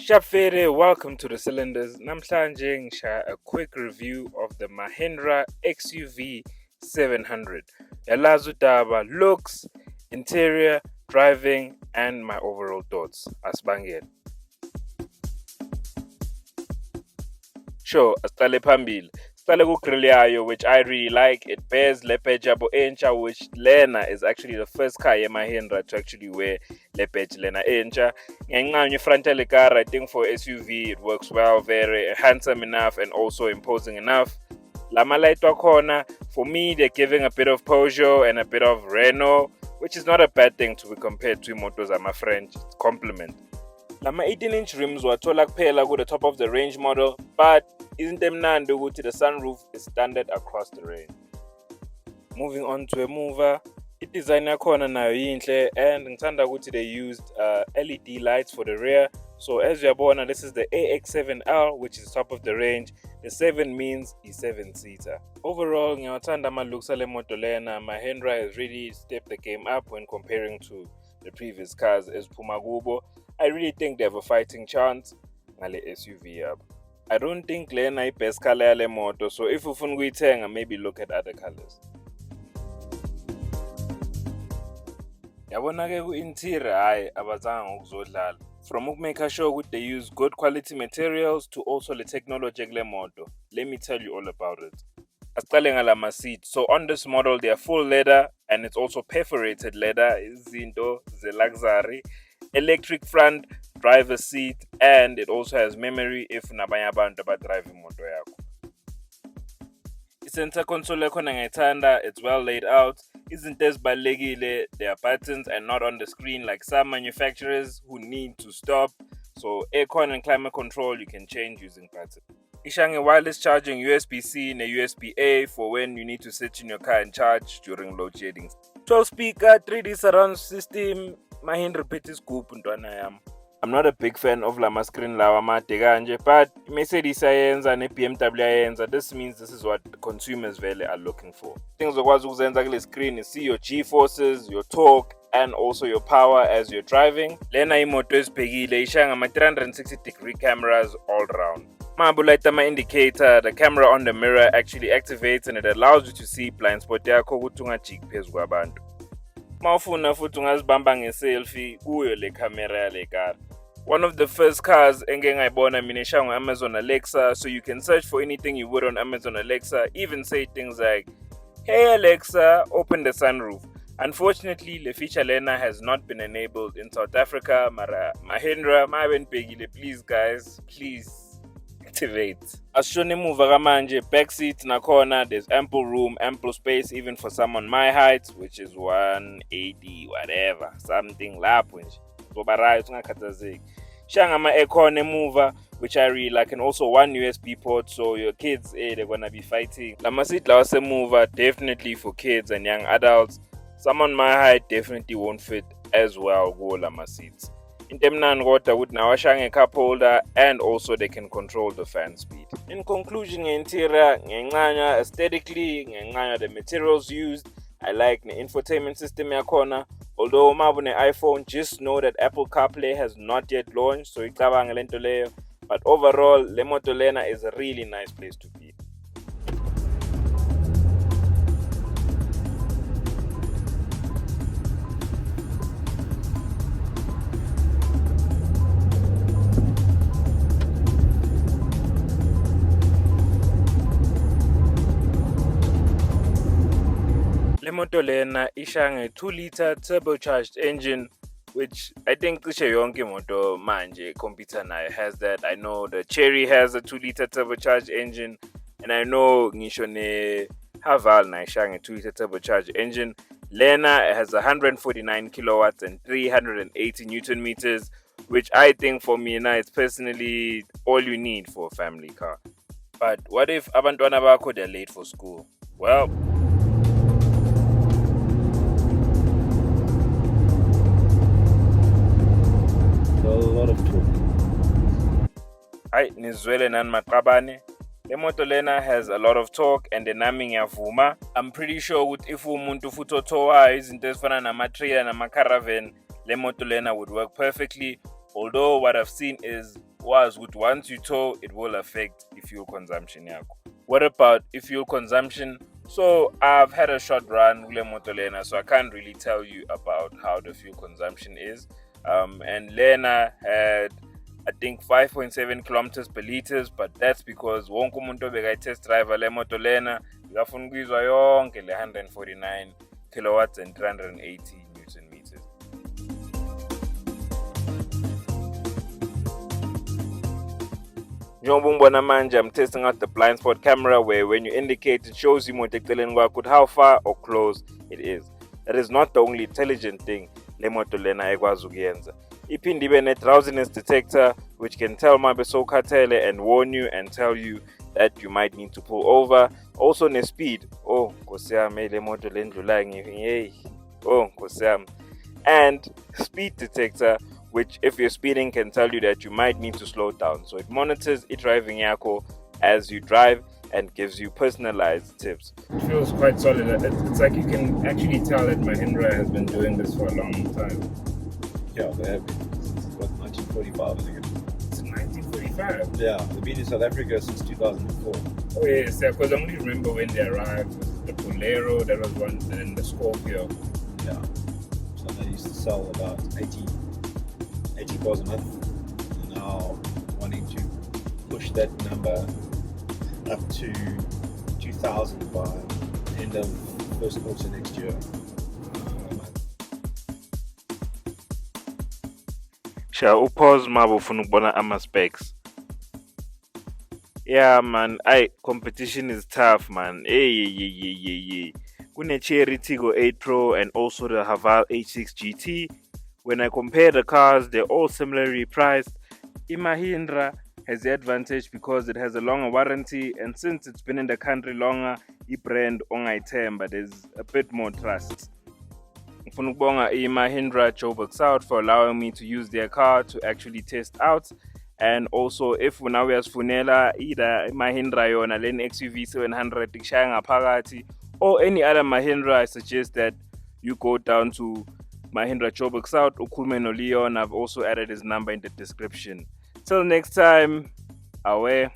Shapfere, welcome to the Cylinders. Namhlanje ngisha a quick review of the Mahindra XUV 700. Yalazi udaba, looks, interior, driving, and my overall thoughts. Asibangele. Sure, asicale phambili. Sicale ku-grill yayo, which I really like. It bears le badge yabo entsha, which lena is actually the first car Mahindra to actually wear le badge lena entsha. Ngenxa frontal car, I think for SUV it works well, very handsome enough and also imposing enough. Lama light wakhona, for me they're giving a bit of Peugeot and a bit of Renault, which is not a bad thing to be compared to motors ama French. It's compliment. Lama 18-inch rims wathola kuphela ku the top of the range model, but isn't emnandi ukuthi the sunroof is standard across the range. Moving on to a mover, i-design yakhona nayo yinhle and ngithanda ukuthi they used LED lights for the rear. So as uyabona, this is the AX7L, which is top of the range. The 7 means i-7-seater. Overall, ngiyawathanda ama-looks ale moto lena. Mahindra has really stepped the game up when comparing to the previous cars eziphuma kubo. I really think they have a fighting chance ngale SUV yabo. I don't think lena i-best color yale moto, so if ufuna ukuyithenga, maybe look at other colors. Yabona-ke ku-interior, hayi abazange ngokuzodlala. From ukumake sure ukuthi they use good quality materials to also the technology kule moto. Let me tell you all about it. Asicale ngala seat. So on this model, they are full leather and it's also perforated leather, izinto ze-luxury. Electric front driver's seat, and it also has memory if nabanye abantu abadrive imoto yakho. I-center console yakhona ngiyayithanda, it's well laid out. Izinto ezibalulekile, there are buttons and not on the screen like some manufacturers who need to stop. So aircon and climate control you can change using buttons. Ishange wireless charging, USB-C and a USB-A for when you need to sit in your car and charge during load shedding. 12 speaker, 3D surround system, Mahindra Petit Scoop ntwana yami. I'm not a big fan of lama screen lawa made kanje, but Mercedes ayenza ne BMW ayenza. This means this is what consumers vele are looking for. Things okwazi ukuzenza kule screen is see your G-forces, your torque, and also your power as you're driving. Lena imoto esibhekile ishaya ngama 360-degree cameras all round. Mabulaita ma indicator, the camera on the mirror actually activates and it allows you to see blind spot yakho ukuthi ungajiki phezu kwabantu. Mawufuna futhi ungazibamba nge-selfie kuyo le camera yale car. One of the first cars engeke ngayibona mina ishaya Amazon Alexa, so you can search for anything you would on Amazon Alexa, even say things like, "Hey Alexa, open the sunroof." Unfortunately, le feature lena has not been enabled in South Africa. Mara Mahindra, mabenibhekile, please guys, please activate. Asishone emuva kamanje, backseat nakhona, there's ample room, ample space even for someone my height, which is 180 whatever, something lapho nje. So barayo ungakhathazeki. Shanga ama aircon emuva, which I really like, and also one USB port, so your kids, they're gonna be fighting. Lama seat lawa semuva, definitely for kids and young adults. Someone my height definitely won't fit as well go lama seats. Into emnandi kodwa ukuthi nawashaya cup holder, and also they can control the fan speed. In conclusion, interior ngencanya aesthetically, ngencanya the materials used. I like the infotainment system yakhona. Although umabone iPhone, just know that Apple CarPlay has not yet launched, so icabanga lento leyo. But overall, le moto lena is a really nice place to be. Le moto lena ishaya nge 2-liter turbocharged engine, which I think cishe yonke imoto manje computer nayo has that. I know the Chery has a 2-liter turbocharged engine, and I know ngisho ne Haval na ishaya nge 2-liter turbocharged engine. Lena has 149 kilowatts and 380 newton meters, which I think for me now it's personally all you need for a family car. But what if abantwana bakho they're late for school? Well, a lot of torque. Hayi nizwele nani maqabane. Le moto lena has a lot of torque and nami ngiyavuma. I'm pretty sure ukuthi if umuntu futhi othowayo izinto ezifana nama-trailer nama-caravan, le moto lena would work perfectly. Although what I've seen was with once you tow, it will affect the fuel consumption yakho. What about the fuel consumption? So I've had a short run with motor Lena, so I can't really tell you about how the fuel consumption is. And Lena had, I think, 5.7 kilometers per liters, but that's because wonke umuntu obeka test drive le moto Lena ngafuna ukuyizwa yonke le 149 kilowatts and 380 newton meters. I'm testing out the blind spot camera where when you indicate it shows you how far or close it is. That is not the only intelligent thing le moto lena ekwazi ukuyenza. Iphinde ibe ne drowsiness detector which can tell mabe sowukhathele and warn you and tell you that you might need to pull over. Also ne speed. Oh, Nkosi yami le moto le ndlulayo hey. Oh, Nkosi yami. And speed detector, which if you're speeding can tell you that you might need to slow down. So it monitors driving yakho as you drive and gives you personalized tips. It feels quite solid. It's like you can actually tell that Mahindra has been doing this for a long time. Yeah, they have been since 1945, I think. It's 1945? Yeah, they've been in South Africa since 2004. Oh yes, because I only remember when they arrived, the Bolero, that was one, and the Scorpio. Yeah, so they used to sell about 80 cars a month. Now wanting to push that number up to 2,000 by end of first quarter next year. Shall upause mabo ufuna ukubona ama specs. Yeah man, competition is tough man. Hey. Kune Chery Tiggo 8 Pro and also the Haval H6 GT. When I compare the cars, they're all similarly priced. Mahindra has the advantage because it has a longer warranty, and since it's been in the country longer, brand ongayithemba, there's a bit more trust. Ngifuna ukubonga Mahindra Joburg South for allowing me to use their car to actually test out. And also if now uyasifunela either Mahindra yona len XUV 700 ishaya ngaphakathi or any other Mahindra, I suggest that you go down to Mahindra Joburg South, ukhulume no Leon. I've also added his number in the description. Till next time, away.